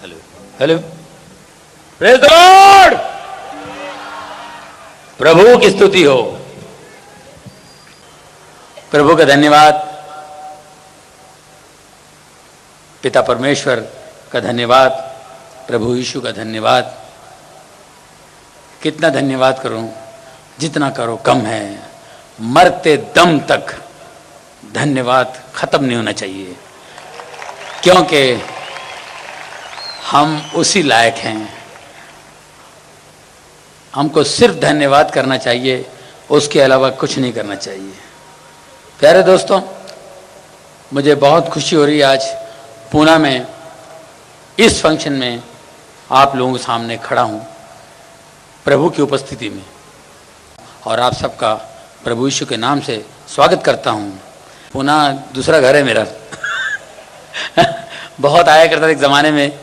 Hello hello, praise the lord. प्रभु की स्तुति हो, प्रभु का धन्यवाद, पिता परमेश्वर का धन्यवाद, प्रभु यीशु का धन्यवाद। कितना धन्यवाद करूं, जितना करो कम है। मरते दम तक धन्यवाद खत्म नहीं होना चाहिए, क्योंकि हम उसी लायक हैं। हमको सिर्फ धन्यवाद करना चाहिए, उसके अलावा कुछ नहीं करना चाहिए। प्यारे दोस्तों, मुझे बहुत खुशी हो रही है आज पूना में इस फंक्शन में आप लोगों के सामने खड़ा हूं प्रभु की उपस्थिति में, और आप सबका प्रभु यीशु के नाम से स्वागत करता हूं। पूना दूसरा घर है मेरा। बहुत आया करता था एक ज़माने में,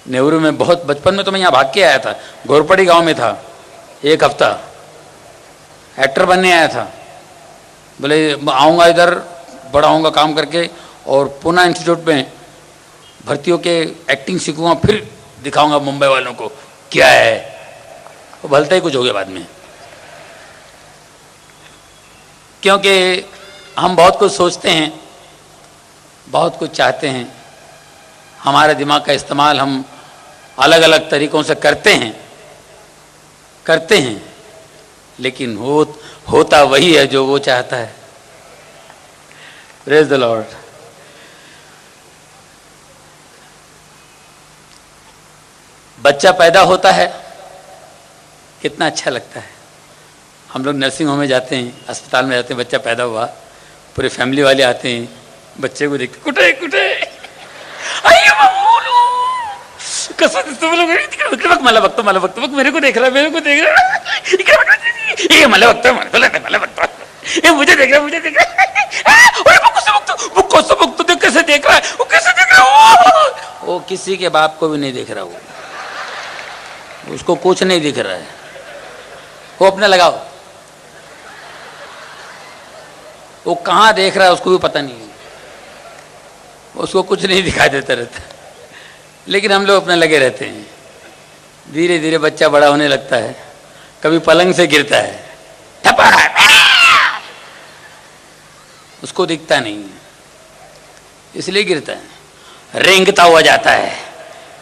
नेहरू में। बहुत बचपन में तो मैं यहाँ भाग के आया था, घोरपड़ी गांव में था। एक हफ्ता एक्टर बनने आया था, बोले आऊँगा इधर, बड़ा होऊंगा काम करके, और पूना इंस्टीट्यूट में भर्ती होके एक्टिंग सीखूंगा, फिर दिखाऊंगा मुंबई वालों को क्या है। वो भलता ही कुछ हो गया बाद में, क्योंकि हम बहुत कुछ सोचते हैं, बहुत कुछ चाहते हैं। हमारे दिमाग का इस्तेमाल हम अलग अलग तरीकों से करते हैं, लेकिन होता वही है जो वो चाहता है। Praise the Lord. बच्चा पैदा होता है, कितना अच्छा लगता है। हम लोग नर्सिंग होम में जाते हैं, अस्पताल में जाते हैं, बच्चा पैदा हुआ, पूरे फैमिली वाले आते हैं, बच्चे को देखते, कुटे कुटे मला बघतो मेरे को देख रहा है, ये मला बघतो, मुझे देख रहा है, कैसे देख रहा है। वो किसी के बाप को भी नहीं देख रहा, उसको कुछ नहीं दिख रहा है। वो अपने लगाओ, वो कहाँ देख रहा है उसको भी पता नहीं है, उसको कुछ नहीं दिखाई देता रहता। लेकिन हम लोग अपने लगे रहते हैं। धीरे धीरे बच्चा बड़ा होने लगता है, कभी पलंग से गिरता है, उसको दिखता नहीं है, इसलिए गिरता है। रेंगता हुआ जाता है,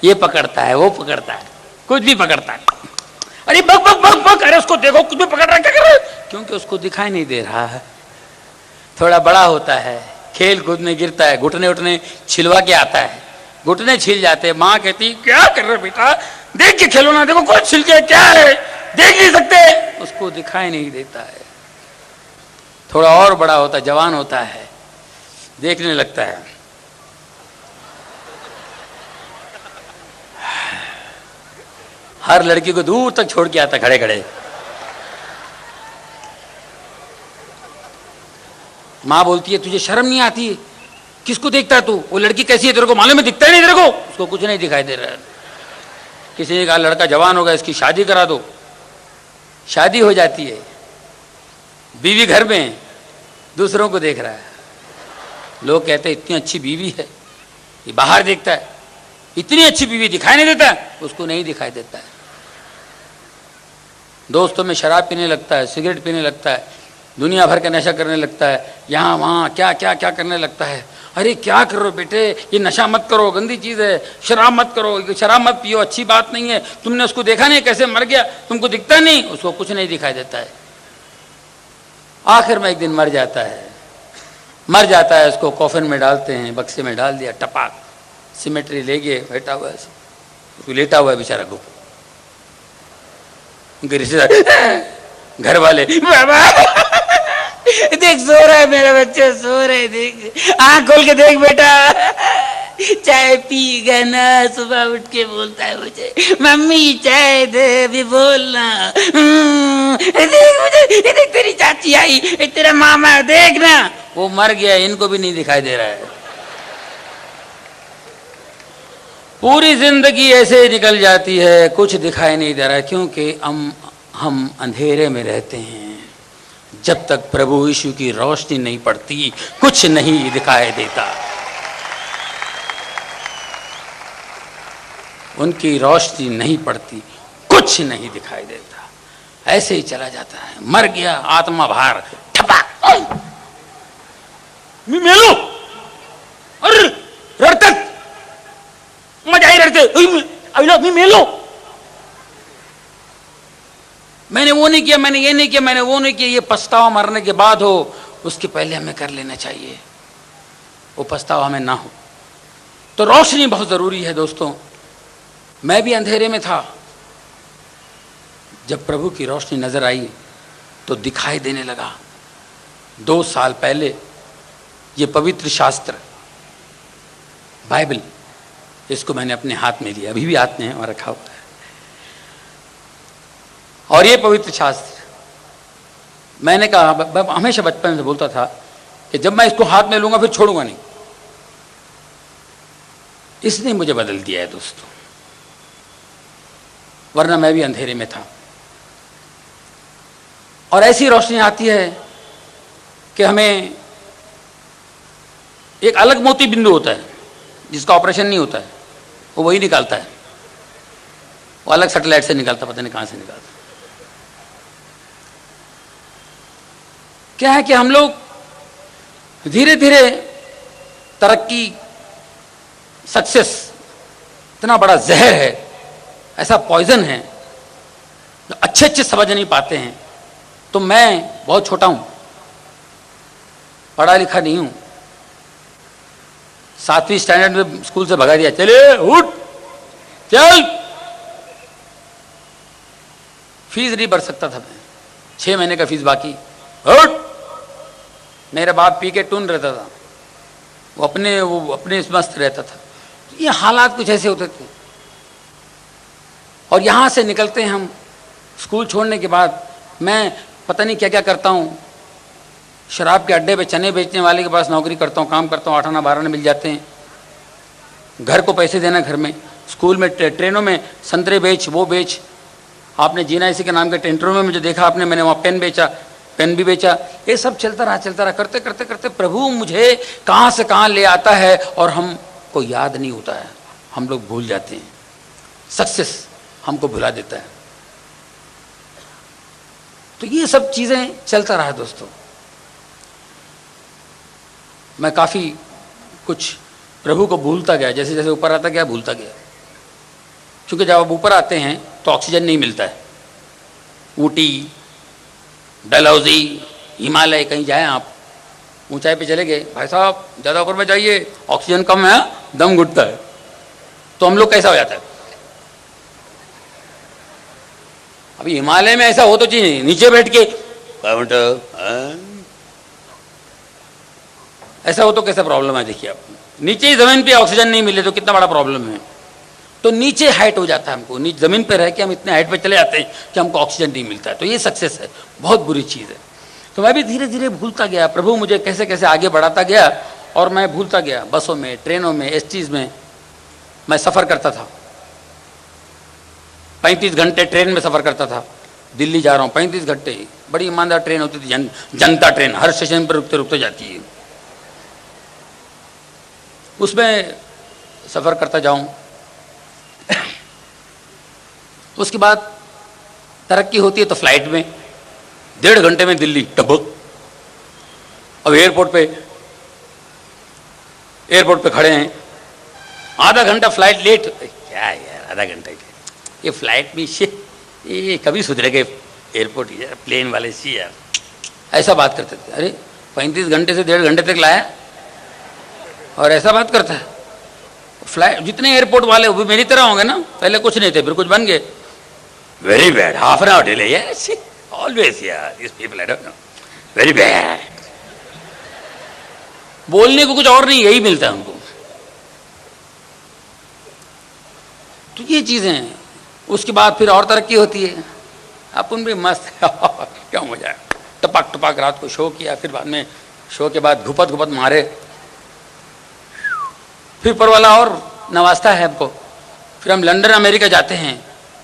ये पकड़ता है, वो पकड़ता है, कुछ भी पकड़ता है। अरे बक बक बक बक, अरे उसको देखो, कुछ भी पकड़ रहा है, क्या कर रहा है? क्योंकि उसको दिखाई नहीं दे रहा है। थोड़ा बड़ा होता है, खेल कूद में गिरता है, घुटने उठने छिलवा के आता है, घुटने छिल जाते हैं। माँ कहती क्या कर रहे बेटा, देख के खेलो ना, देखो कुछ छिल के क्या है, देख नहीं सकते, उसको दिखाई नहीं देता है। थोड़ा और बड़ा होता है, जवान होता है, देखने लगता है। हर लड़की को दूर तक छोड़ के आता खड़े खड़े। माँ बोलती है तुझे शर्म नहीं आती, किसको देखता है तू, वो लड़की कैसी है तेरे को मालूम है, दिखता ही नहीं तेरे को, उसको कुछ नहीं दिखाई दे रहा है। किसी ने कहा लड़का जवान होगा, इसकी शादी करा दो। शादी हो जाती है, बीवी घर में दूसरों को देख रहा है। लोग कहते हैं इतनी अच्छी बीवी है, ये बाहर देखता है, इतनी अच्छी बीवी दिखाई नहीं देता, उसको नहीं दिखाई देता है। दोस्तों में शराब पीने लगता है, सिगरेट पीने लगता है, दुनिया भर का नशा करने लगता है, यहाँ वहाँ क्या क्या क्या करने लगता है। अरे क्या कर रहे हो बेटे, ये नशा मत करो, गंदी चीज़ है, शराब मत करो, शराब मत पियो, अच्छी बात नहीं है। तुमने उसको देखा नहीं कैसे मर गया, तुमको दिखता नहीं, उसको कुछ नहीं दिखाई देता है। आखिर में एक दिन मर जाता है, उसको कॉफिन में डालते हैं, बक्से में डाल दिया, टपाक, सिमेट्री ले गए, बैठा हुआ है, उसको लेटा हुआ है बेचारा को। उनके रिश्तेदार, घर वाले, देख सो रहा है मेरा बच्चा, सो रहा है, देख आँख खोल के देख बेटा, चाय पी गया ना, सुबह उठ के बोलता है मुझे मम्मी चाय दे, भी बोलना। देख मुझे, देख तेरी चाची आई, तेरा मामा, देख ना, वो मर गया, इनको भी नहीं दिखाई दे रहा है। पूरी जिंदगी ऐसे निकल जाती है, कुछ दिखाई नहीं दे रहा है, क्योंकि हम अंधेरे में रहते हैं। जब तक प्रभु यीशु की रोशनी नहीं पड़ती, कुछ नहीं दिखाई देता। उनकी रोशनी नहीं पड़ती, कुछ नहीं दिखाई देता, ऐसे ही चला जाता है। मर गया आत्मा बाहर, ठपाक मेलो, अरे रड़तक मजा ही रड़ते मेलो, मैंने वो नहीं किया, मैंने ये नहीं किया, मैंने वो नहीं किया। ये पछतावा मरने के बाद हो, उसके पहले हमें कर लेना चाहिए, वो पछतावा हमें ना हो। तो रोशनी बहुत जरूरी है दोस्तों। मैं भी अंधेरे में था, जब प्रभु की रोशनी नजर आई तो दिखाई देने लगा। 2 साल पहले ये पवित्र शास्त्र बाइबल, इसको मैंने अपने हाथ में लिया, अभी भी हाथ में है और रखा हुआ है। और ये पवित्र शास्त्र, मैंने कहा, मैं हमेशा बचपन से बोलता था कि जब मैं इसको हाथ में लूंगा फिर छोड़ूंगा नहीं। इसने मुझे बदल दिया है दोस्तों, वरना मैं भी अंधेरे में था। और ऐसी रोशनी आती है कि हमें एक अलग मोती बिंदु होता है जिसका ऑपरेशन नहीं होता है, वो वही निकालता है, वो अलग सैटेलाइट से निकालता, पता नहीं कहां से निकालता। क्या है कि हम लोग धीरे धीरे तरक्की, सक्सेस इतना बड़ा जहर है, ऐसा पॉइजन है, जो अच्छे अच्छे समझ नहीं पाते हैं। तो मैं बहुत छोटा हूं, पढ़ा लिखा नहीं हूं, 7वीं स्टैंडर्ड में स्कूल से भगा दिया, चले उठ चल। फीस नहीं भर सकता था मैं, 6 महीने का फीस बाकी, उठ। मेरा बाप पी के टून रहता था, वो अपने मस्त रहता था। ये हालात कुछ ऐसे होते थे। और यहां से निकलते हैं हम, स्कूल छोड़ने के बाद मैं पता नहीं क्या क्या करता हूँ, शराब के अड्डे पे चने बेचने वाले के पास नौकरी करता हूँ, काम करता हूँ, 8 आना 12 आना मिल जाते हैं, घर को पैसे देना घर में, स्कूल में ट्रेनों में संतरे बेच, वो बेच। आपने जीना इसी के नाम के टेंटरों में मुझे देखा आपने, मैंने वहाँ पेन बेचा, पेन भी बेचा। ये सब चलता रहा, करते करते करते प्रभु मुझे कहाँ से कहाँ ले आता है और हमको याद नहीं होता है, हम लोग भूल जाते हैं। सक्सेस हमको भुला देता है। तो ये सब चीजें चलता रहा दोस्तों। मैं काफी कुछ प्रभु को भूलता गया, जैसे जैसे ऊपर आता गया भूलता गया, क्योंकि जब आप ऊपर आते हैं तो ऑक्सीजन नहीं मिलता है। ऊटी, डलहौजी, हिमालय, कहीं जाए आप, ऊंचाई पे चले गए, भाई साहब ज़्यादा ऊपर में जाइए, ऑक्सीजन कम है, दम घुटता है। तो हम लोग कैसा हो जाता है? अभी हिमालय में ऐसा हो तो चाहिए, नीचे बैठ के ऐसा हो तो कैसा प्रॉब्लम है? देखिए आप, नीचे ही जमीन पे ऑक्सीजन नहीं मिले तो कितना बड़ा प्रॉब्लम है। तो नीचे हाइट हो जाता है हमको, नीचे जमीन पे रह के हम इतने हाइट पे चले जाते हैं कि हमको ऑक्सीजन नहीं मिलता है। तो ये सक्सेस है, बहुत बुरी चीज़ है। तो मैं भी धीरे धीरे भूलता गया, प्रभु मुझे कैसे कैसे आगे बढ़ाता गया और मैं भूलता गया। बसों में, ट्रेनों में, एसटीज में मैं सफ़र करता था, 35 घंटे ट्रेन में सफ़र करता था। दिल्ली जा रहा हूँ 35 घंटे, बड़ी ईमानदार ट्रेन होती थी, जनता ट्रेन, हर स्टेशन पर रुकते रुकते जाती है। उसमें सफ़र करता जाऊँ। उसके बाद तरक्की होती है तो फ्लाइट में 1.5 घंटे में दिल्ली टबक। अब एयरपोर्ट पे खड़े हैं, आधा घंटा फ्लाइट लेट। क्या यार आधा घंटा ये फ्लाइट भी ये कभी सुधरेगा एयरपोर्ट, यार प्लेन वाले सी यार, ऐसा बात करते थे। अरे 35 घंटे से 1.5 घंटे तक लाया और ऐसा बात करता है। फ्लाइट जितने एयरपोर्ट वाले वो भी मेरी तरह होंगे ना, पहले कुछ नहीं थे फिर कुछ बन गए। Very bad, half an hour delay, yes always यार this people I don't know, very bad. बोलने को कुछ और नहीं, यही मिलता है उनको। तो ये चीजें हैं। उसके बाद फिर और तरक्की होती है, अपन भी मस्त क्या मजा है, टपक टपक रात को शो किया, फिर बाद में शो के बाद घुपत घुपत मारे, फिर पर वाला और नवाजता है हमको। फिर हम लंदन अमेरिका जाते हैं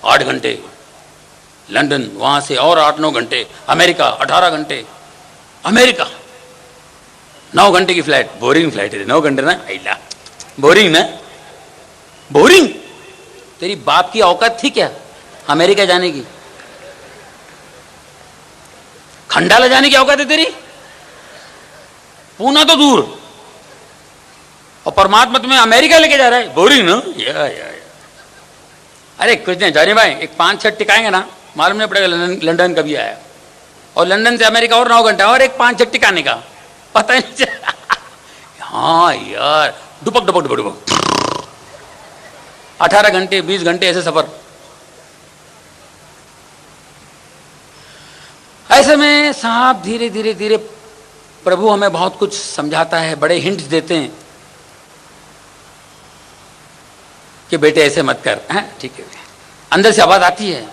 8 घंटे लंदन, वहाँ से और 8-9 घंटे अमेरिका, 18 घंटे अमेरिका, 9 घंटे की फ्लाइट। बोरिंग फ्लाइट है 9 घंटे ना, आइला बोरिंग ना, बोरिंग तेरी बाप की औकात थी क्या अमेरिका जाने की? खंडाला जाने की औकात है तेरी? पूना तो दूर, और परमात्मा तुम्हें अमेरिका लेके जा रहा है। बोरिंग ना या। अरे कुछ नहीं जाने भाई, एक 5-6 टिकाएंगे ना, मालूम नहीं पड़ेगा लंदन कभी आया, और लंदन से अमेरिका और 9 घंटा, और एक 5-6 टिकाने का पता ही नहीं चला। हाँ यार, डुपक डुपक डुपक डुपक 18 घंटे 20 घंटे ऐसे सफर। ऐसे में साहब धीरे धीरे धीरे प्रभु हमें बहुत कुछ समझाता है, बड़े हिंट्स देते हैं कि बेटे ऐसे मत कर, हैं ठीक है। अंदर से आवाज आती है,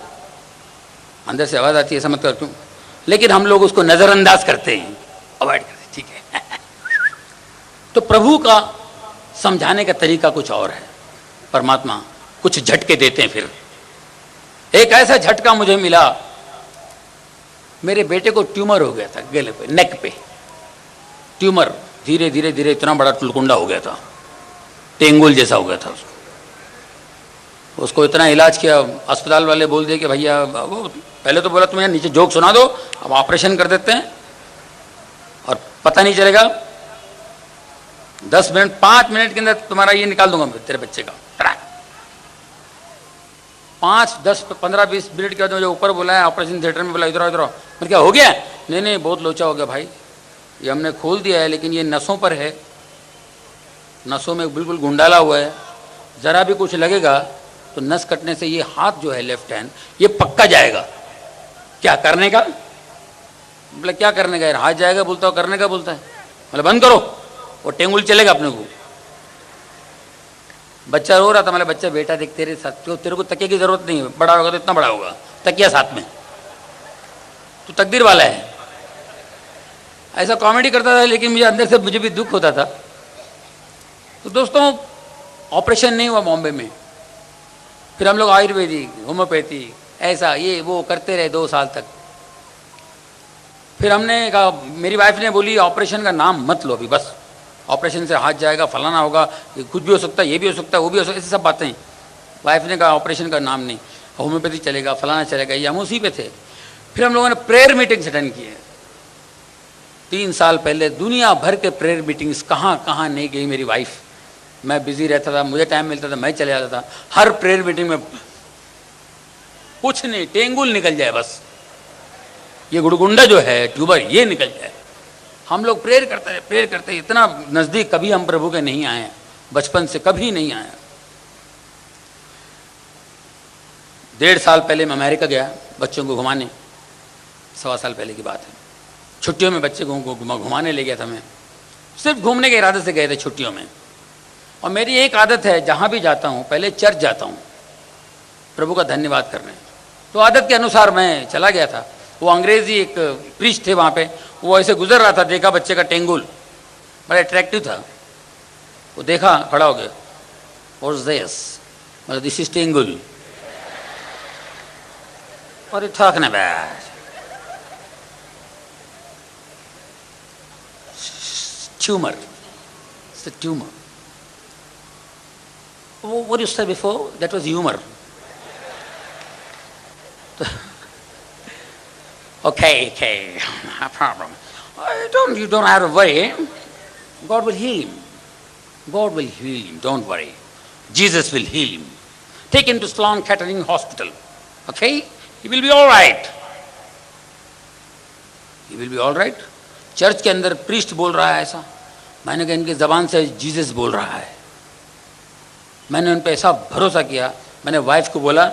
अंदर से आवाज आती है, ऐसा मत कर क्यों, लेकिन हम लोग उसको नजरअंदाज करते हैं, अवॉइड करते हैं, ठीक है। तो प्रभु का समझाने का तरीका कुछ और है। परमात्मा कुछ झटके देते हैं। फिर एक ऐसा झटका मुझे मिला, मेरे बेटे को ट्यूमर हो गया था गले पे, नेक पे ट्यूमर, धीरे धीरे धीरे इतना बड़ा टुलकुंडा हो गया था, टेंगुल जैसा हो गया था उसको इतना इलाज किया, अस्पताल वाले बोल दिए कि भैया, वो पहले तो बोला तुम्हें नीचे जोक सुना दो, अब ऑपरेशन कर देते हैं और पता नहीं चलेगा, 10 मिनट 5 मिनट के अंदर तुम्हारा ये निकाल दूंगा तेरे बच्चे का। 5, 10, 15, 20 मिनट के बाद मुझे ऊपर बुलाया, ऑपरेशन थिएटर में बोला, इधर इधर। मैंने क्या हो गया? नहीं बहुत लोचा हो गया भाई, ये हमने खोल दिया है, लेकिन ये नसों पर है, नसों में बिल्कुल गुंडाला हुआ है, जरा भी कुछ लगेगा तो नस कटने से ये हाथ जो है लेफ्ट हैंड, ये पक्का जाएगा। क्या करने का? बोला क्या करने का यार, हाथ जाएगा बोलता हो, करने का बोलता है। बोला बंद करो, वो टेंगुल चलेगा अपने को। बच्चा रो रहा था, मतलब बच्चा बेटा देख तेरे साथ, तेरे को तकिया की जरूरत नहीं है, बड़ा होगा तो इतना बड़ा होगा, तकिया साथ में, तो तकदीर वाला है। ऐसा कॉमेडी करता था, लेकिन मुझे अंदर से मुझे भी दुख होता था। तो दोस्तों, ऑपरेशन नहीं हुआ बॉम्बे में, फिर हम लोग आयुर्वेदिक, होम्योपैथी, ऐसा ये वो करते रहे 2 साल तक। फिर हमने कहा, मेरी वाइफ ने बोली ऑपरेशन का नाम मत लो अभी, बस ऑपरेशन से हाथ जाएगा, फलाना होगा, कुछ भी हो सकता है, ये भी हो सकता है, वो भी हो सकता है, ऐसी सब बातें। वाइफ ने कहा ऑपरेशन का नाम नहीं, होम्योपैथी चलेगा, फलाना चलेगा, ये हम उसी पे थे। फिर हम लोगों ने प्रेयर मीटिंग्स अटेंड किए। 3 साल पहले दुनिया भर के प्रेयर मीटिंग्स, कहाँ कहाँ नहीं गई मेरी वाइफ, मैं बिजी रहता था, मुझे टाइम मिलता था मैं चले जाता था। हर प्रेयर मीटिंग में कुछ नहीं, टेंगुल निकल जाए बस, ये गुड़गुंडा जो है ट्यूबर ये निकल जाए। हम लोग प्रेयर करते, इतना नजदीक कभी हम प्रभु के नहीं आए, बचपन से कभी नहीं आए। 1.5 साल पहले मैं अमेरिका गया बच्चों को घुमाने, 1.25 साल पहले की बात है। छुट्टियों में बच्चे को घुमाने ले गया था मैं, सिर्फ घूमने के इरादे से गए थे छुट्टियों में। और मेरी एक आदत है, जहाँ भी जाता हूँ पहले चर्च जाता हूँ प्रभु का धन्यवाद करने। तो आदत के अनुसार मैं चला गया था। वो अंग्रेजी एक प्रीस्ट थे वहाँ पे, वो ऐसे गुजर रहा था, देखा बच्चे का टेंगुल बड़ा अट्रैक्टिव था, वो देखा, खड़ा हो गया, व्हाट्स दिस, मतलब दिस इज टेंगुल। और ये talking about tumor, it's a tumor. What you said before, that was humor. Okay, no problem. You don't have to worry. God will heal him. God will heal him, don't worry. Jesus will heal him. Take him to Sloan Kettering Hospital. Okay? He will be all right. He will be all right. Church के अंदर priest बोल रहा है ऐसा, मैंने कहा इनकी ज़बान से जीसस बोल रहा है। मैंने उन पर ऐसा भरोसा किया, मैंने वाइफ को बोला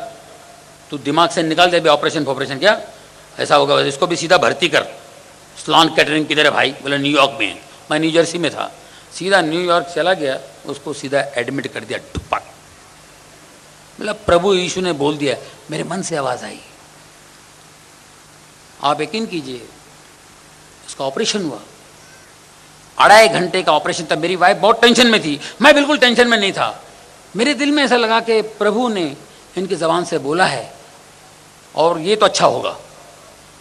तू दिमाग से निकाल दे, ऑपरेशन क्या ऐसा होगा, इसको भी सीधा भर्ती कर। स्लॉन कैटरिंग किधर है भाई? बोला न्यूयॉर्क में। मैं न्यू जर्सी में था, सीधा न्यूयॉर्क चला गया, उसको सीधा एडमिट कर दिया, ठुपक। मतलब प्रभु यीशु ने बोल दिया, मेरे मन से आवाज़ आई। आप यकीन कीजिए, उसका ऑपरेशन हुआ, 2.5 घंटे का ऑपरेशन था। मेरी वाइफ बहुत टेंशन में थी, मैं बिल्कुल टेंशन में नहीं था। मेरे दिल में ऐसा लगा कि प्रभु ने इनकी ज़बान से बोला है और ये तो अच्छा होगा,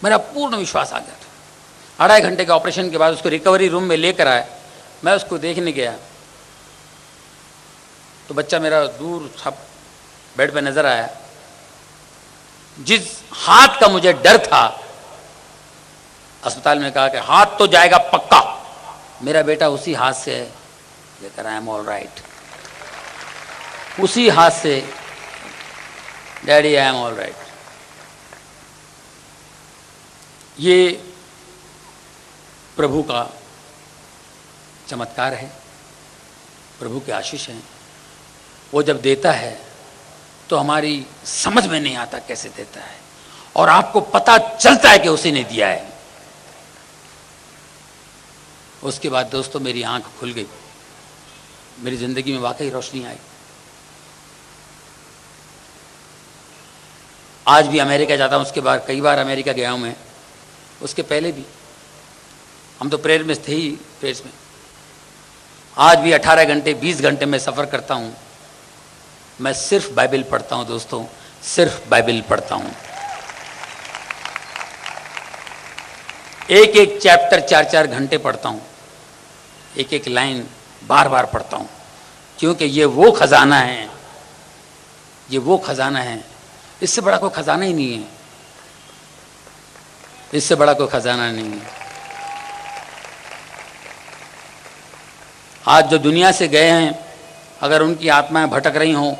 मेरा पूर्ण विश्वास आ गया था। 2.5 घंटे के ऑपरेशन के बाद उसको रिकवरी रूम में लेकर आए, मैं उसको देखने गया तो बच्चा मेरा दूर था, बेड पे नजर आया, जिस हाथ का मुझे डर था, अस्पताल में कहा कि हाथ तो जाएगा पक्का, मेरा बेटा उसी हाथ से है, लेकर आई एम ऑल राइट, उसी हाथ से daddy I am all right. ये प्रभु का चमत्कार है, प्रभु के आशीष हैं। वो जब देता है तो हमारी समझ में नहीं आता कैसे देता है, और आपको पता चलता है कि उसी ने दिया है। उसके बाद दोस्तों मेरी आंख खुल गई, मेरी जिंदगी में वाकई रोशनी आई। आज भी अमेरिका जाता हूं, उसके बाद कई बार अमेरिका गया हूं मैं, उसके पहले भी हम तो प्रेयर में थे ही, प्रेयर्स में। आज भी 18 घंटे 20 घंटे में सफ़र करता हूं, मैं सिर्फ बाइबल पढ़ता हूं दोस्तों, सिर्फ बाइबल पढ़ता हूं। एक एक चैप्टर 4-4 घंटे पढ़ता हूं, एक एक लाइन बार बार पढ़ता हूं, क्योंकि ये वो खजाना है, ये वो खजाना है, इससे बड़ा कोई खजाना ही नहीं है, इससे बड़ा कोई खजाना नहीं है। आज जो दुनिया से गए हैं, अगर उनकी आत्माएं भटक रही हों,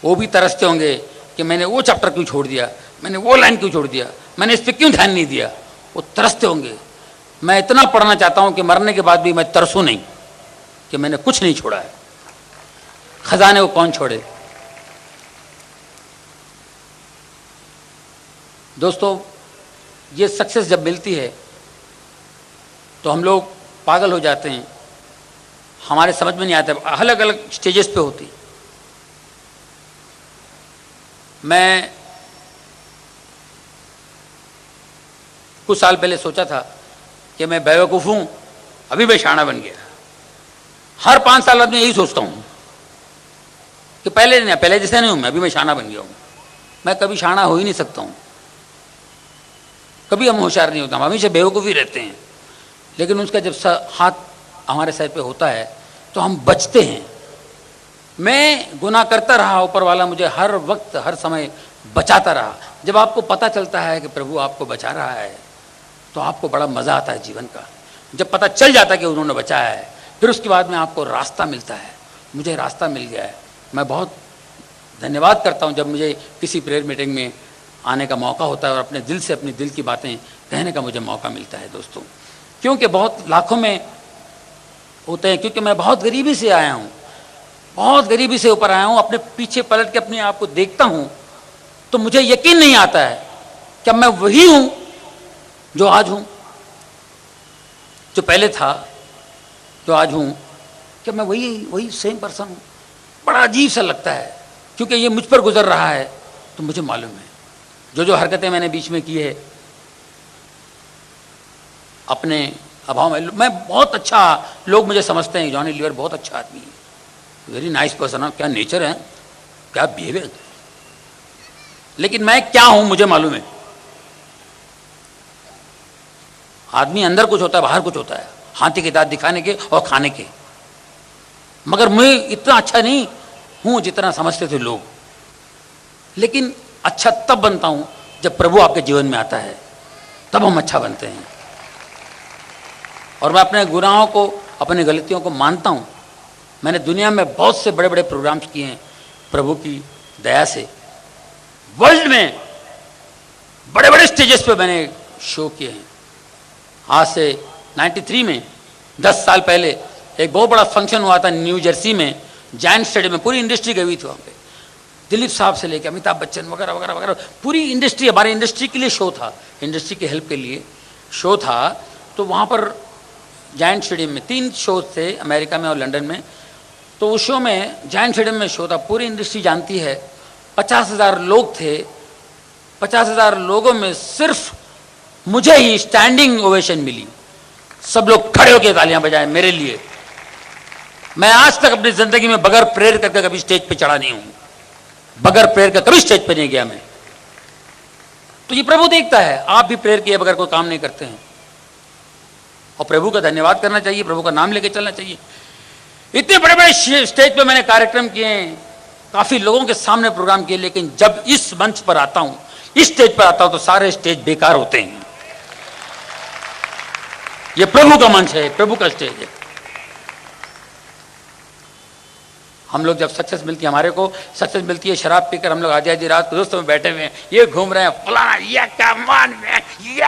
वो भी तरसते होंगे कि मैंने वो चैप्टर क्यों छोड़ दिया, मैंने वो लाइन क्यों छोड़ दिया, मैंने इस पर क्यों ध्यान नहीं दिया, वो तरसते होंगे। मैं इतना पढ़ना चाहता हूं कि मरने के बाद भी मैं तरसूं नहीं कि मैंने कुछ नहीं छोड़ा है। खजाने को कौन छोड़े। दोस्तों ये सक्सेस जब मिलती है तो हम लोग पागल हो जाते हैं, हमारे समझ में नहीं आता, अलग अलग स्टेजेस पे होती। मैं कुछ साल पहले सोचा था कि मैं बेवकूफ़ हूं, अभी मैं शाना बन गया। हर 5 साल बाद मैं यही सोचता हूं कि पहले जैसे नहीं हूं मैं, अभी मैं शाना बन गया हूं। मैं कभी शाना हो ही नहीं सकता हूं, कभी हम होशियार नहीं होता, हम हमेशा बेवकूफ़ी रहते हैं। लेकिन उसका जब हाथ हमारे सर पे होता है तो हम बचते हैं। मैं गुनाह करता रहा, ऊपर वाला मुझे हर वक्त हर समय बचाता रहा। जब आपको पता चलता है कि प्रभु आपको बचा रहा है तो आपको बड़ा मज़ा आता है जीवन का। जब पता चल जाता है कि उन्होंने बचाया है, फिर उसके बाद में आपको रास्ता मिलता है। मुझे रास्ता मिल गया है। मैं बहुत धन्यवाद करता हूँ जब मुझे किसी प्रेयर मीटिंग में आने का मौका होता है और अपने दिल से अपने दिल की बातें कहने का मुझे मौका मिलता है दोस्तों। क्योंकि बहुत लाखों में होते हैं, क्योंकि मैं बहुत गरीबी से आया हूँ, बहुत गरीबी से ऊपर आया हूँ। अपने पीछे पलट के अपने आप को देखता हूँ तो मुझे यकीन नहीं आता है कि मैं वही हूँ जो आज हूँ, जो पहले था, जो आज हूँ, कि मैं वही सेम पर्सन हूँ। बड़ा अजीब सा लगता है, क्योंकि ये मुझ पर गुजर रहा है तो मुझे मालूम है जो हरकतें मैंने बीच में की है अपने अभाव में। मैं बहुत अच्छा, लोग मुझे समझते हैं जॉनी लीवर बहुत अच्छा आदमी है, वेरी नाइस पर्सन, क्या नेचर है, क्या बिहेवियर। लेकिन मैं क्या हूं मुझे मालूम है। आदमी अंदर कुछ होता है, बाहर कुछ होता है, हाथी के दांत दिखाने के और खाने के। मगर मैं इतना अच्छा नहीं हूं जितना समझते थे लोग। लेकिन अच्छा तब बनता हूं जब प्रभु आपके जीवन में आता है, तब हम अच्छा बनते हैं। और मैं अपने गुनाहों को, अपनी गलतियों को मानता हूं। मैंने दुनिया में बहुत से बड़े बड़े प्रोग्राम्स किए हैं प्रभु की दया से। वर्ल्ड में बड़े बड़े स्टेजेस पे मैंने शो किए हैं। आज से 93 में 10 साल पहले एक बहुत बड़ा फंक्शन हुआ था न्यू जर्सी में, जायंट स्टेडियम में। पूरी इंडस्ट्री गई हुई थी वहाँ पे, दिलीप साहब से लेकर अमिताभ बच्चन वगैरह वगैरह वगैरह, पूरी इंडस्ट्री, हमारी इंडस्ट्री के लिए शो था, इंडस्ट्री की हेल्प के लिए शो था। तो वहाँ पर जायंट स्टेडियम में 3 शो थे, अमेरिका में और लंदन में। तो उस शो में, जायंट स्टेडियम में शो था, पूरी इंडस्ट्री जानती है, 50,000 लोग थे। 50,000 लोगों में सिर्फ मुझे ही स्टैंडिंग ओवेशन मिली। सब लोग खड़े होकर तालियां बजाए मेरे लिए। मैं आज तक अपनी जिंदगी में बगैर प्रेयर करके कभी स्टेज पे चढ़ा नहीं हूं, बगैर प्रेयर का कभी स्टेज पे नहीं गया मैं। तो ये प्रभु देखता है, आप भी प्रेयर किए बगैर कोई काम नहीं करते हैं। और प्रभु का धन्यवाद करना चाहिए, प्रभु का नाम लेके चलना चाहिए। इतने बड़े बड़े स्टेज पे मैंने कार्यक्रम किए हैं, काफी लोगों के सामने प्रोग्राम किए, लेकिन जब इस मंच पर आता हूं, इस स्टेज पर आता हूं, तो सारे स्टेज बेकार होते हैं। ये प्रभु का मंच है, प्रभु का स्टेज है। हम लोग जब सक्सेस मिलती है, हमारे को सक्सेस मिलती है, शराब पीकर हम लोग आधी आधी रात को दोस्तों में बैठे हुए हैं, ये घूम रहे हैं फलाना, ये कमान में, ये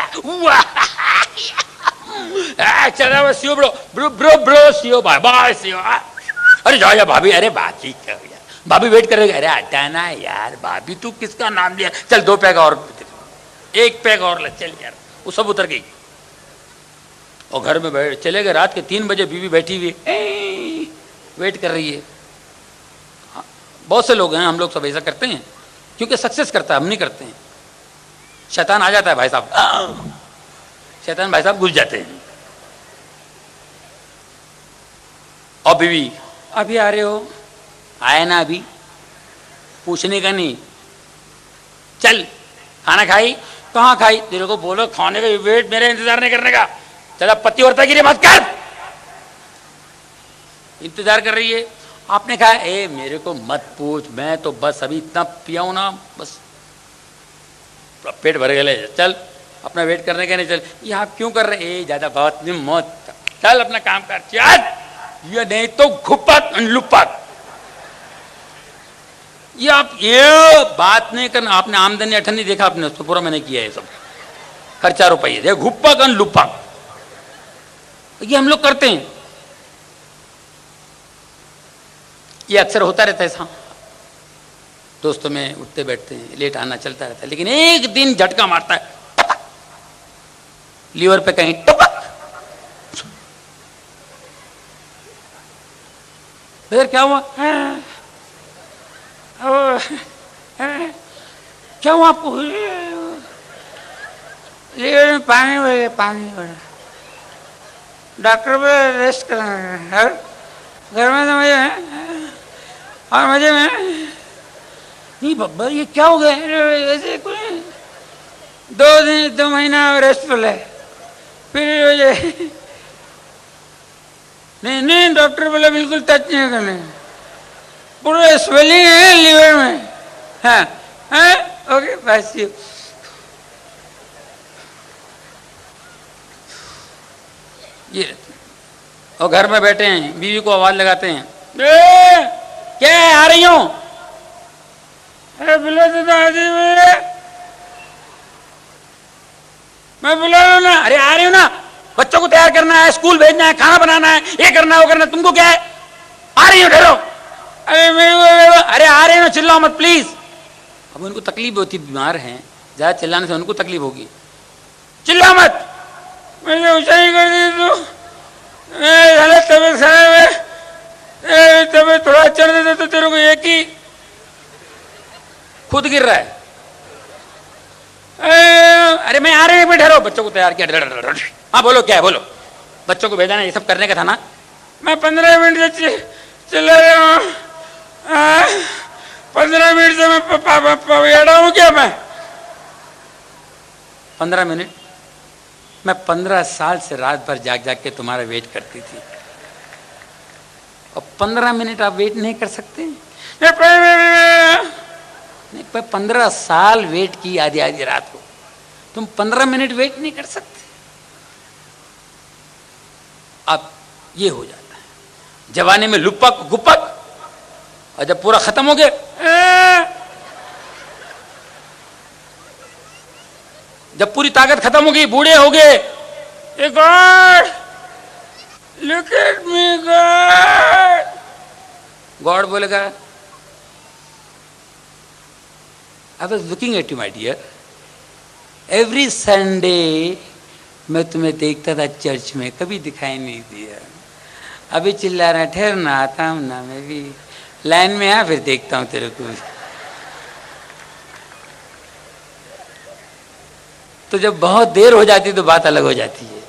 चला वो सीओ ब्रो ब्रो ब्रो ब्रो सीओ बाय बाय सीओ। अरे जाओ यार भाभी, अरे बाकी क्या यार, भाभी वेट करेगा, अरे हटाना यार भाभी, तू किसका नाम लिया, चल 2 पैग और, 1 पैग और ले, चल यार। वो सब उतर गई और घर में बैठ चले गए। रात के 3 बजे बीवी बैठी हुई वेट कर रही है। बहुत से लोग हैं, हम लोग सब ऐसा करते हैं क्योंकि सक्सेस करता है, हम नहीं करते हैं। शैतान आ जाता है भाई साहब, शैतान भाई साहब घुस जाते हैं। और बीवी, अभी आ रहे हो, आए ना अभी, पूछने का नहीं, चल खाना खाई, कहाँ खाई, तेरे को बोलो खाने का वेट, मेरा इंतजार नहीं करने का, चला पति वर्ता गिरी मत कर, इंतजार कर रही है। आपने कहा ए मेरे को मत पूछ, मैं तो बस अभी इतना पिया हूं ना, बस पेट भर गए, चल अपना वेट करने का नहीं, चल ये आप क्यों कर रहे, ए ज्यादा बात नहीं मत, चल अपना काम कर, चल ये नहीं तो घुपक लुपक, ये आप ये बात नहीं करना। आपने आमदनी अठन नहीं देखा, आपने उसको पूरा मैंने किया है सब खर्चा रुपये, देख घुपक लुपक, ये हम लोग करते हैं। ये अक्सर होता रहता है ऐसा, दोस्तों में उठते बैठते हैं, लेट आना चलता रहता है, लेकिन एक दिन झटका मारता है, टपक, लीवर पे कहीं टपक, फिर क्या हुआ, क्या हुआ आपको, लीवर में पानी भर गया, पानी भरा, डॉक्टर पे रेस्ट कराना, घर में तो मुझे और मजे में नहीं बब्बर, ये क्या हो गया, ऐसे कुछ 2 महीना रेस्ट ले, फिर नहीं डॉक्टर बोला बिल्कुल टच नहीं करने, पूरा स्वेलिंग है लीवर में, हाँ हाँ ओके बस ये। और घर में बैठे हैं, बीवी को आवाज लगाते हैं, क्या है आ रही हूं, अरे बुला तो मैं बुला लो ना, अरे आ रही हूं ना, बच्चों को तैयार करना है, स्कूल भेजना है, खाना बनाना है, ये करना है वो करना है, तुमको क्या है, आ रही हूं ठहरो, अरे मेरे को, अरे आ रही हूं चिल्लाओ मत प्लीज। अब उनको तकलीफ होती, बीमार हैं, ज्यादा चिल्लाने से उनको तकलीफ होगी, चिल्लाओ मत, मैंने ऊंचाई कर दी तू, तबियत खराब है, तबियत थोड़ा चढ़ देता तो तेरे को एक ही खुद गिर रहा है, अरे मैं आ रही हूं, ठहरो, बच्चों को तैयार किया, हाँ बोलो क्या है बोलो, बच्चों को भेजना ये सब करने का था ना, मैं 15 मिनट से चला रहा हूँ, 15 मिनट से मैं बैठा हूँ क्या, मैं 15 मिनट, मैं 15 साल से रात भर जाग जाग के तुम्हारा वेट करती थी, और 15 मिनट आप वेट नहीं कर सकते, नहीं 15 साल वेट की आधी आधी रात को, तुम 15 मिनट वेट नहीं कर सकते। अब ये हो जाता है जवानी में लुपक गुपक, और जब पूरा खत्म हो गया, जब पूरी ताकत खत्म हो गई, बूढ़े हो गए, god look at me god, god बोलेगा I was looking at you my dear, every Sunday मैं तुम्हें देखता था चर्च में, कभी दिखाई नहीं दिया, अभी चिल्ला रहा है, ठहरना आता हूं ना, मैं भी लाइन में आ, फिर देखता हूं तेरे को। तो जब बहुत देर हो जाती तो बात अलग हो जाती है,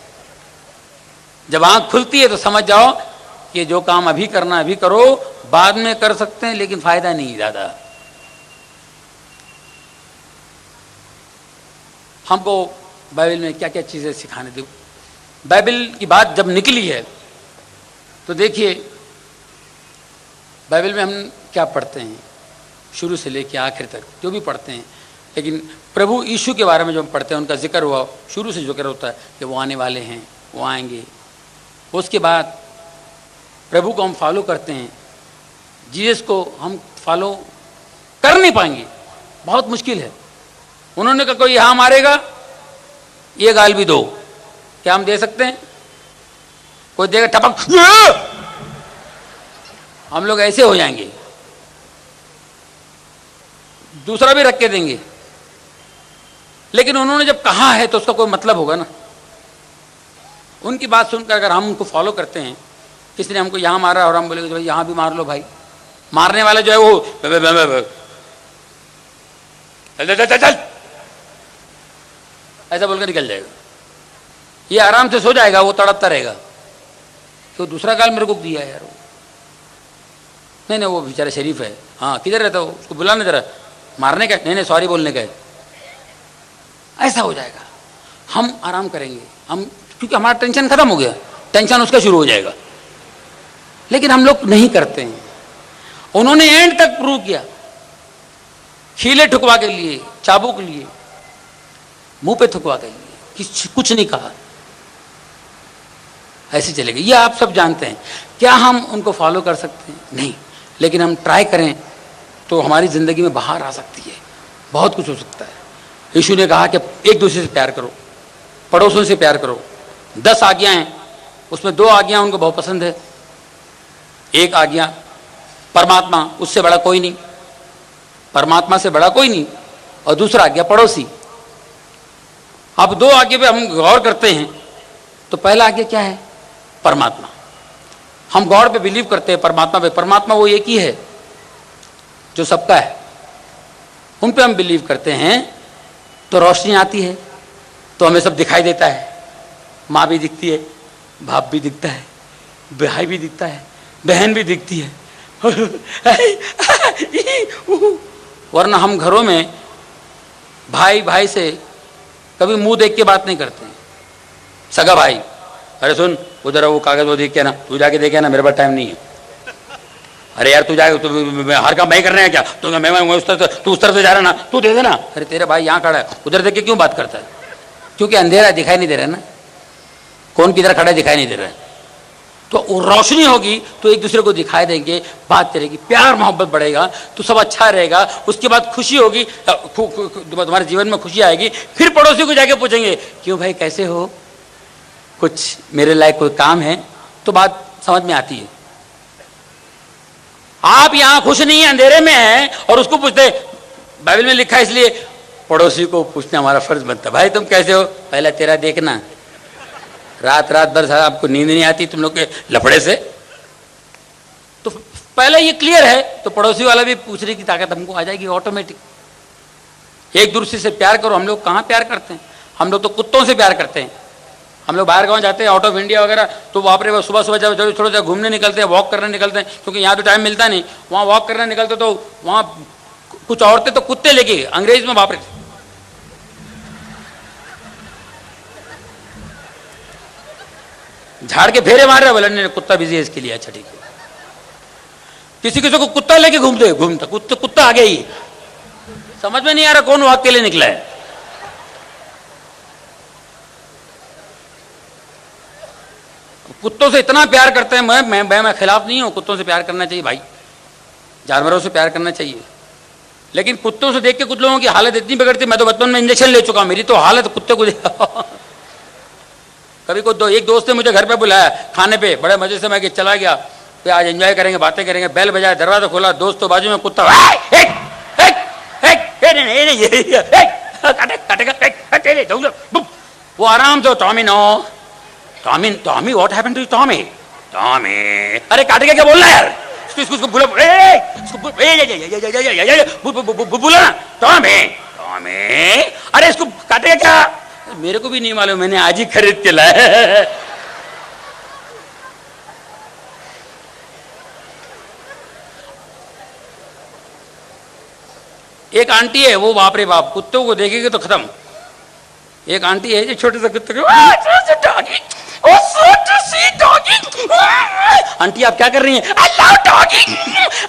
जब आंख खुलती है तो समझ जाओ कि जो काम अभी करना अभी करो, बाद में कर सकते हैं लेकिन फायदा नहीं ज्यादा। हमको बाइबल में क्या क्या चीजें सिखाने दो। बाइबल की बात जब निकली है तो देखिए बाइबल में हम क्या पढ़ते हैं, शुरू से लेकर आखिर तक जो भी पढ़ते हैं, लेकिन प्रभु यीशु के बारे में जो हम पढ़ते हैं उनका जिक्र हुआ, शुरू से जिक्र होता है कि वो आने वाले हैं, वो आएंगे। उसके बाद प्रभु को हम फॉलो करते हैं, जीसस को हम फॉलो कर नहीं पाएंगे, बहुत मुश्किल है। उन्होंने कहा कोई यहाँ मारेगा, ये गाल भी दो, क्या हम दे सकते हैं? कोई देगा टपक, हम लोग ऐसे हो जाएंगे, दूसरा भी रख के देंगे। लेकिन उन्होंने जब कहा है तो उसका कोई मतलब होगा ना। उनकी बात सुनकर अगर हम उनको फॉलो करते हैं, किसी ने हमको यहाँ मारा और हम बोलेंगे भाई यहाँ भी मार लो भाई, मारने वाला जो है वो चल चल चल चल ऐसा बोलकर निकल जाएगा, ये आराम से सो जाएगा, वो तड़पता रहेगा तो दूसरा गाल मेरे को दिया यार वो। नहीं वो बेचारा शरीफ है, हाँ किधर रहता हो, उसको बुलाने जरा, मारने का नहीं सॉरी बोलने का है, ऐसा हो जाएगा। हम आराम करेंगे, हम क्योंकि हमारा टेंशन खत्म हो गया, टेंशन उसका शुरू हो जाएगा। लेकिन हम लोग नहीं करते हैं। उन्होंने एंड तक प्रूव किया, हीले ठुकवा के लिए, चाबुक लिए, मुंह पे ठुकवा के लिए, कुछ नहीं कहा, ऐसे चले गए। ये आप सब जानते हैं। क्या हम उनको फॉलो कर सकते हैं? नहीं, लेकिन हम ट्राई करें तो हमारी ज़िंदगी में बाहर आ सकती है, बहुत कुछ हो सकता है। यीशु ने कहा कि एक दूसरे से प्यार करो, पड़ोसियों से प्यार करो। 10 आज्ञा हैं, उसमें 2 आज्ञा उनको बहुत पसंद है। एक आज्ञा परमात्मा, उससे बड़ा कोई नहीं, परमात्मा से बड़ा कोई नहीं, और दूसरा आज्ञा पड़ोसी। अब 2 आज्ञा पे हम गौर करते हैं तो पहला आज्ञा क्या है? परमात्मा। हम गॉड पे बिलीव करते हैं, परमात्मा पे। परमात्मा वो एक ही है जो सबका है, उन पे हम बिलीव करते हैं तो रोशनी आती है, तो हमें सब दिखाई देता है। माँ भी दिखती है, बाप भी दिखता है, भाई भी दिखता है, बहन भी दिखती है। वरना हम घरों में भाई भाई से कभी मुंह देख के बात नहीं करते हैं। सगा भाई, अरे सुन उधर वो कागज वो देख के ना, तू जाके देखे ना, मेरे पास टाइम नहीं है। अरे यार तू जाके, हर काम मैं करना है क्या? मैं उस तरफ, तू उस तरफ से जा रहा ना, तू दे देना। अरे तेरा भाई यहाँ खड़ा है, उधर देख के क्यों बात करता है? क्योंकि अंधेरा दिखाई नहीं दे रहा है ना, कौन किधर खड़ा है दिखाई नहीं दे रहा है। तो रोशनी होगी तो एक दूसरे को दिखाई देंगे, बात करेगी, प्यार मोहब्बत बढ़ेगा तो सब अच्छा रहेगा। उसके बाद खुशी होगी, तुम्हारे जीवन में खुशी आएगी। फिर पड़ोसी को जाके पूछेंगे, क्यों भाई कैसे हो, कुछ मेरे लायक कोई काम है? तो बात समझ में आती है। आप यहां खुश नहीं है, अंधेरे में है, और उसको पूछते, बाइबल में लिखा है इसलिए पड़ोसी को पूछना हमारा फर्ज बनता है, भाई तुम कैसे हो? पहले तेरा देखना, रात भर आपको नींद नहीं आती तुम लोग के लफड़े से, तो पहले ये क्लियर है तो पड़ोसी वाला भी पूछने की ताकत हमको आ जाएगी ऑटोमेटिक। एक दूसरे से प्यार करो। हम लोग कहाँ प्यार करते हैं? हम लोग तो कुत्तों से प्यार करते हैं। हम लोग बाहर गाँव जाते हैं, आउट ऑफ इंडिया वगैरह, तो वहाँ पर सुबह सुबह जब थोड़ा सा घूमने निकलते हैं, वॉक करने निकलते हैं, क्योंकि यहाँ तो टाइम मिलता नहीं, वहाँ वॉक करने निकलते तो वहाँ कुछ औरतें तो कुत्ते लेके, अंग्रेज में बाप रे, झाड़ के फेरे मार रहे, बोले कुत्ता बिजी है इसके लिए, अच्छा ठीक है। किसी किसी को कुत्ता लेके घूमता कुत्ता आ गया ही, समझ में नहीं आ रहा कौन वॉक के लिए निकला है। कुत्तों से इतना प्यार करते हैं। मैं खिलाफ नहीं हूं, कुत्तों से प्यार करना चाहिए भाई, जानवरों से प्यार करना चाहिए। लेकिन कुत्तों से देख के कुछ लोगों की हालत इतनी बिगड़ती, मैं तो बचपन में इंजेक्शन ले चुका हूं, मेरी तो हालत कुत्ते को कभी कोई एक दोस्त ने मुझे घर पे बुलाया खाने पे, बड़े मजे से मैं चला गया, तो आज एंजॉय करेंगे, बातें करेंगे, बेल बजाया, दरवाजा खोला, दोस्त तो बाजू में, कुत्ता वो आराम से, Tommy what happened to Tommy, अरे काटे क्या बोल रहा है यार, इसको बुला ना, टॉमी, अरे इसको काटेगा क्या? मेरे को भी नहीं मालूम, मैंने आज ही खरीद के लाया। एक आंटी है, वो बाप रे बाप, कुत्तों को देखेगी तो खत्म। एक आंटी है जो छोटे से कुत्ते को ओ सो टू सी डॉगी। आंटी आप क्या कर रही हैं? I love doggy,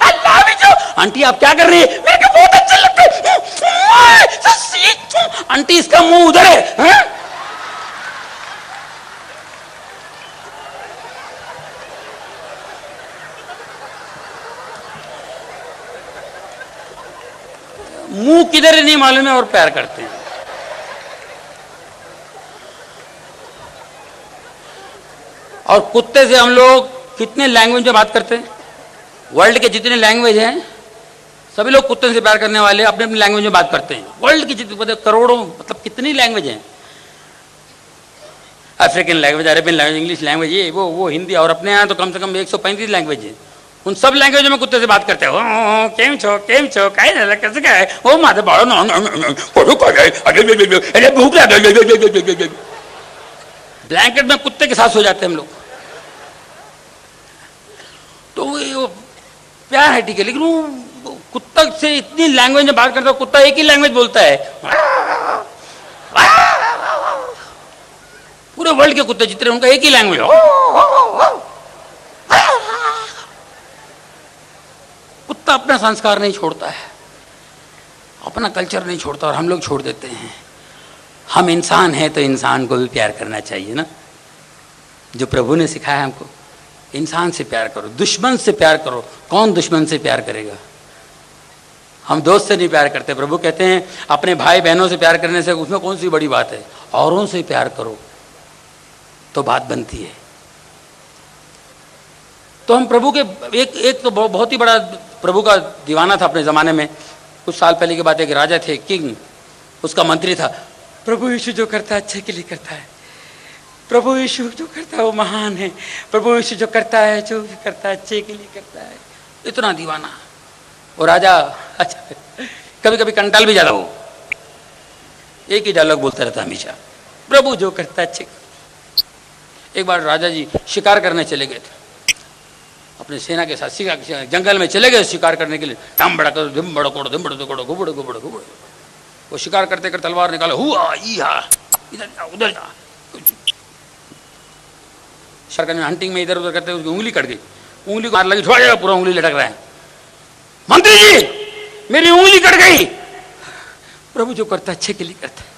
I love you. Aunty आप क्या कर रही हैं? मेरे को बहुत अच्छा लगता है। आंटी इसका मुंह उधर है। मुंह किधर है नहीं मालूम है और प्यार करते हैं। और कुत्ते से हम लोग कितने लैंग्वेज में बात करते हैं? वर्ल्ड के जितने लैंग्वेज हैं सभी लोग कुत्ते से प्यार करने वाले अपने अपनी लैंग्वेज में बात करते हैं। वर्ल्ड की जितने करोड़ों मतलब कितनी लैंग्वेज हैं, African language, Arabian language, English language, ये वो हिंदी, और अपने यहाँ तो कम से कम 135 लैंग्वेज है। उन सब लैंग्वेजों में कुत्ते से बात करते हो। केम छो काय झालं कैसे काय हो माझं बाळ अरे भूख लगी। ब्लैंकेट में कुत्ते के साथ सो जाते हैं हम लोग। तो वो प्यार है ठीक है, लेकिन वो कुत्ता से इतनी लैंग्वेज में बात करता है। कुत्ता एक ही लैंग्वेज बोलता है। पूरे वर्ल्ड के कुत्ते जितने उनका एक ही लैंग्वेज। कुत्ता अपना संस्कार नहीं छोड़ता है, अपना कल्चर नहीं छोड़ता, और हम लोग छोड़ देते हैं। हम इंसान हैं तो इंसान को भी प्यार करना चाहिए ना। जो प्रभु ने सिखाया हमको, इंसान से प्यार करो, दुश्मन से प्यार करो। कौन दुश्मन से प्यार करेगा? हम दोस्त से नहीं प्यार करते। प्रभु कहते हैं अपने भाई बहनों से प्यार करने से उसमें कौन सी बड़ी बात है? औरों से प्यार करो तो बात बनती है। तो हम प्रभु के एक तो बहुत ही बड़ा प्रभु का दीवाना था अपने ज़माने में। कुछ साल पहले की बात है कि राजा थे, किंग, उसका मंत्री था। प्रभु यीशु जो करता है अच्छे के लिए करता है, प्रभु यीशु जो करता है वो महान है, प्रभु यीशु जो करता है जो भी करता है अच्छे के लिए करता है। इतना दीवाना। और राजा अच्छा कभी कभी कंटाल भी जाता, वो एक ही डायलॉग बोलता रहता हमेशा, प्रभु जो करता है अच्छे। एक बार राजा जी शिकार करने चले गए थे अपने सेना के साथ, जंगल में चले गए शिकार करने के लिए। टम बड़ा करो धिम बड़ो कोड़ो धिम बड़ो कोड़ो घुबड़ो घुबड़ो घुबड़ो। वो शिकार करते करते तलवार निकाला, हुआ इधर जा उधर जा। शिकार में हंटिंग में इधर उधर करते उसकी उंगली कट गई। उंगली को मार लगी, छोड़ जाएगा, पूरा उंगली लटक रहा है। मंत्री जी मेरी उंगली कट गई। प्रभु जो करता है अच्छे के लिए करता है।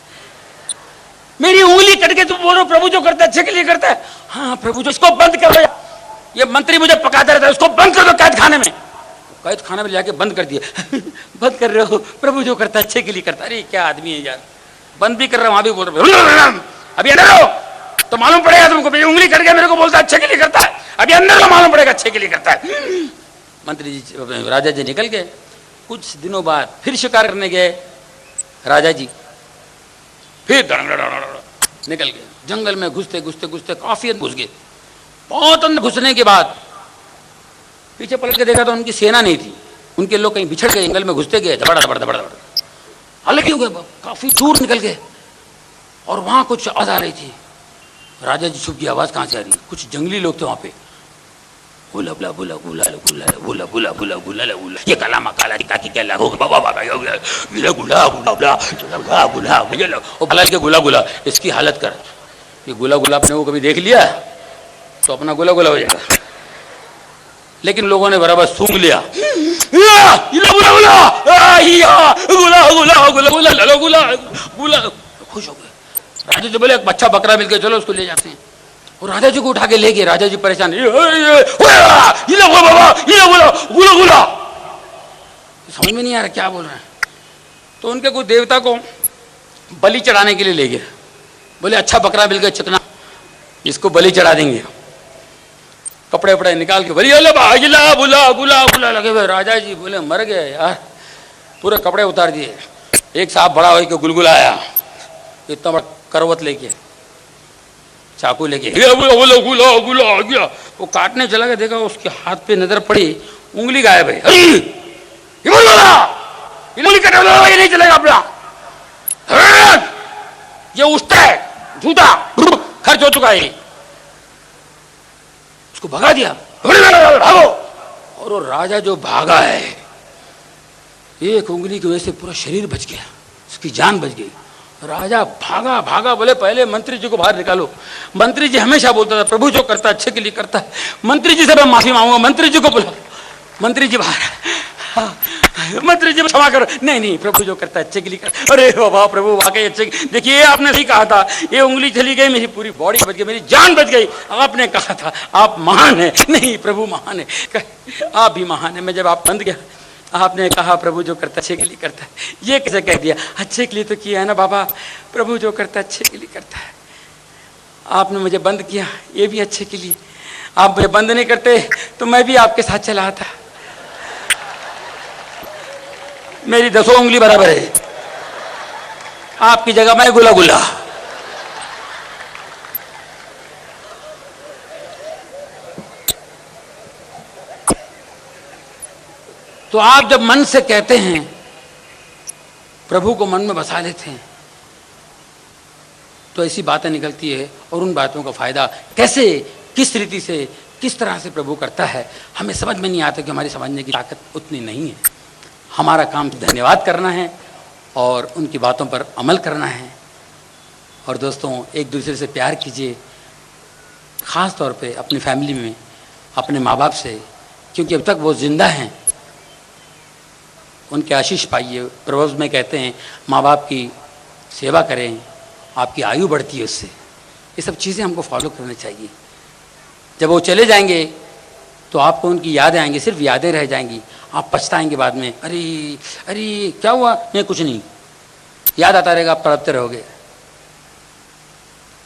मेरी उंगली कट गई, तुम बोलो प्रभु जो करता है अच्छे के लिए करता है। हाँ प्रभु जो, इसको बंद कर दो। ये मंत्री मुझे पकाता रहता है, उसको बंद कर दो कैद खाने में। कैद खाने में जाके बंद कर दिया। बंद कर रहे हो? प्रभु जो करता है अच्छे के लिए करता है। अरे क्या आदमी है यार, बंद भी कर रहा है वहां भी बोल रहे अभी अंदर रहो तो मालूम पड़ेगा तुमको। मेरी उंगली कट गया, मेरे को बोलता है अच्छे के लिए करता है। अभी अंदर रहो, मालूम पड़ेगा अच्छे के लिए करता है। मंत्री जी राजा जी निकल गए। कुछ दिनों बाद फिर शिकार करने गए राजा जी, फिर निकल गए। जंगल में घुसते घुसते घुसते काफी अंदर घुस गए। बहुत अंदर घुसने के बाद पीछे पलट के देखा तो उनकी सेना नहीं थी। उनके लोग कहीं बिछड़ गए, जंगल में घुसते गए, धबड़ धबड़ धबड़ धबड़ अलग ही हो गए। काफी दूर निकल गए और वहां कुछ आवाज आ रही थी। राजा जी छुप गए, आवाज कहां से आ रही? कुछ जंगली लोग थे वहां पे। बुला बुला बुला बुला बुला बुला बुला बुला बुला बुला ये काला मकाला काकी क्या लागो बाबा बाबा ये गुला गुला गुला गुला गुला ये लो ओ भला के गुला गुला इसकी हालत कर। ये गुला गुला आपने वो कभी देख लिया तो अपना गुला गुला हो जाएगा। लेकिन लोगों ने बराबर सूंघ लिया। खुश हो गए। राजा जी बोले अच्छा बकरा मिल गया, चलो उसको ले जाते हैं। और राजा जी को उठा के ले गए। राजा जी परेशान, समझ में नहीं आ रहा क्या बोल रहे हैं। तो उनके कोई देवता को बलि चढ़ाने के लिए ले गए। बोले अच्छा बकरा मिल गया, चिकना, इसको बलि चढ़ा देंगे। कपड़े वपड़े निकाल के बलि बुला बुला बुला लगे हुए। राजा जी बोले मर गए यार, पूरे कपड़े उतार दिए। एक साहब बड़ा हो के गुलगुला आया, इतना बड़ा करवत लेके, चाकू लेके, वो काटने चला गया। देखा उसके हाथ पे नजर पड़ी, उंगली गायब है। ये नहीं चलेगा अपना, ये उठता है झूठा, खर्च हो चुका है। उसको भगा दिया, भागो। और वो राजा जो भागा है, एक उंगली की वजह से पूरा शरीर बच गया, उसकी जान बच गई। राजा भागा भागा, बोले पहले मंत्री जी को बाहर निकालो। मंत्री जी हमेशा बोलता था प्रभु जो करता है अच्छे के लिए करता है, मंत्री जी से मैं माफी मांगूंगा, मंत्री जी को बुलाओ। मंत्री जी बाहर, हाँ, मंत्री जी क्षमा करो, नहीं नहीं प्रभु जो करता है अच्छे के लिए करता। अरे बाबा प्रभु वाकई अच्छे, देखिए आपने सही कहा था, ये उंगली चली गई मेरी पूरी बॉडी बच गई, मेरी जान बच गई। आपने कहा था आप महान है, नहीं प्रभु महान है, आप भी महान है। मैं जब आप बंद गया, आपने कहा प्रभु जो करता है अच्छे के लिए करता है, ये कैसे कह दिया? अच्छे के लिए तो किया है ना बाबा, प्रभु जो करता है अच्छे के लिए करता है। आपने मुझे बंद किया, ये भी अच्छे के लिए। आप मुझे बंद नहीं करते तो मैं भी आपके साथ चला आता। मेरी 10 उंगली बराबर है, आपकी जगह मैं गुला गुला। तो आप जब मन से कहते हैं, प्रभु को मन में बसा लेते हैं, तो ऐसी बातें निकलती है। और उन बातों का फायदा कैसे, किस रीति से, किस तरह से प्रभु करता है, हमें समझ में नहीं आता कि हमारी समझने की ताकत उतनी नहीं है। हमारा काम धन्यवाद करना है और उनकी बातों पर अमल करना है। और दोस्तों एक दूसरे से प्यार कीजिए, ख़ास तौर पे अपनी फैमिली में अपने माँ बाप से, क्योंकि अब तक वो जिंदा हैं, उनके आशीष पाइए। प्रोवर्ब्स में कहते हैं माँ बाप की सेवा करें, आपकी आयु बढ़ती है उससे। ये सब चीज़ें हमको फॉलो करनी चाहिए। जब वो चले जाएंगे तो आपको उनकी यादें आएंगी, सिर्फ यादें रह जाएंगी, आप पछताएंगे बाद में, अरे अरे क्या हुआ, नहीं कुछ नहीं, याद आता रहेगा, आप तड़पते रहोगे।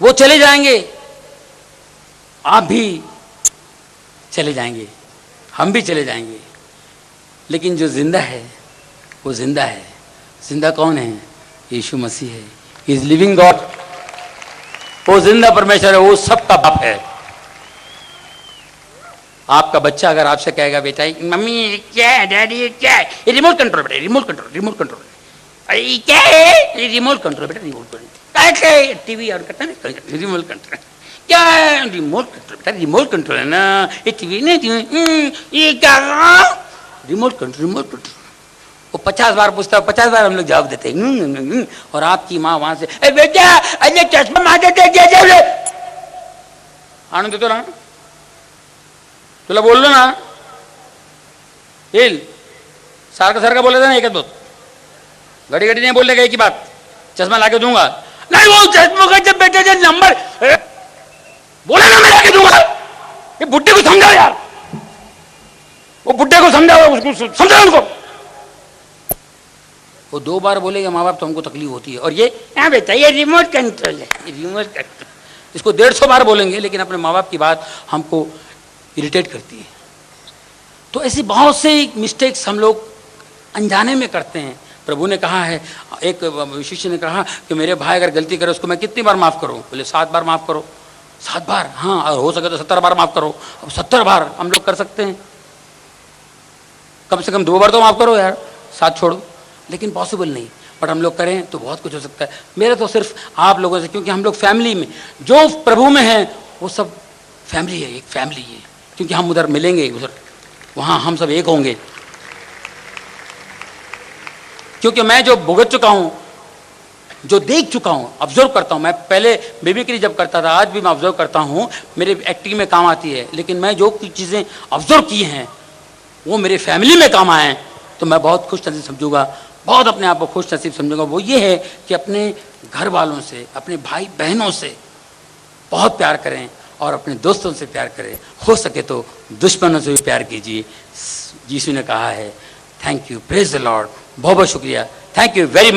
वो चले जाएंगे, आप भी चले जाएंगे, हम भी चले जाएंगे, लेकिन जो जिंदा है वो जिंदा है। जिंदा कौन है? यीशु मसीह है, इज लिविंग गॉड। वो जिंदा परमेश्वर है, वो सबका बाप है। आपका बच्चा अगर आपसे कहेगा बेटा मम्मी क्या है, डैडी क्या है, ये रिमोट कंट्रोल बेटा, रिमोट कंट्रोल, रिमोट कंट्रोल, अरे क्या है, रिमोट कंट्रोल बेटा, रिमोट कंट्रोल, क्या टीवी ऑन करता है ना, रिमोट कंट्रोल, क्या है रिमोट कंट्रोल बेटा, रिमोट कंट्रोल है ना, ये टीवी नहीं, ये क्या रिमोट कंट्रोल, रिमोट कंट्रोल। वो 50 बार पूछता है, 50 बार हम लोग जवाब देते हैं। और आपकी माँ वहां से बेटा अरे चश्मा मार देते, आनंद देते ना, तुला बोललो ना येईल, सारखं सारखं बोलायचं ना एकच बोल, घडी घडी नहीं बोलने का एक ही बात, चश्मा लाके दूंगा, नहीं वो चश्मा का जब बेटे नंबर बोला ना मैं लाके दूंगा। ये बुड्ढे को समझाओ यार, वो बुड्ढे को समझाओ, उसको समझाओ उनको। वो 2 बार बोलेगा माँ बाप तो हमको तकलीफ होती है। और ये हाँ बेटा ये रिमोट कंट्रोल है, ये रिमोट कंट्रोल, इसको 150 बार बोलेंगे, लेकिन अपने माँ बाप की बात हमको इरिटेट करती है। तो ऐसी बहुत से मिस्टेक्स हम लोग अनजाने में करते हैं। प्रभु ने कहा है, एक शिष्य ने कहा कि मेरे भाई अगर गलती करे उसको मैं कितनी बार माफ़ करूं? बोले 7 बार माफ़ करो। 7 बार? हाँ, और हो सके तो 70 बार माफ़ करो। अब 70 बार हम लोग कर सकते हैं, कम से कम 2 बार तो माफ़ करो यार, 7 छोड़ो। लेकिन पॉसिबल नहीं, बट हम लोग करें तो बहुत कुछ हो सकता है। मेरा तो सिर्फ आप लोगों से, क्योंकि हम लोग फैमिली में, जो प्रभु में है वो सब फैमिली है, एक फैमिली है, क्योंकि हम उधर मिलेंगे, उधर वहाँ हम सब एक होंगे। क्योंकि मैं जो भुगत चुका हूँ, जो देख चुका हूँ, ऑब्जर्व करता हूँ। मैं पहले बेबीक्री जब करता था, आज भी मैं ऑब्जर्व करता हूँ, मेरे एक्टिंग में काम आती है। लेकिन मैं जो चीज़ें ऑब्जर्व की हैं वो मेरे फैमिली में काम आए, तो मैं बहुत खुश नसीब समझूंगा, बहुत अपने आप को खुश नसीब समझूंगा। वो ये है कि अपने घर वालों से, अपने भाई बहनों से बहुत प्यार करें और अपने दोस्तों से प्यार करें। हो सके तो दुश्मनों से भी प्यार कीजिए। यीशु ने कहा है। Thank you, praise the Lord. बहुत बहुत शुक्रिया, थैंक यू वेरी मच।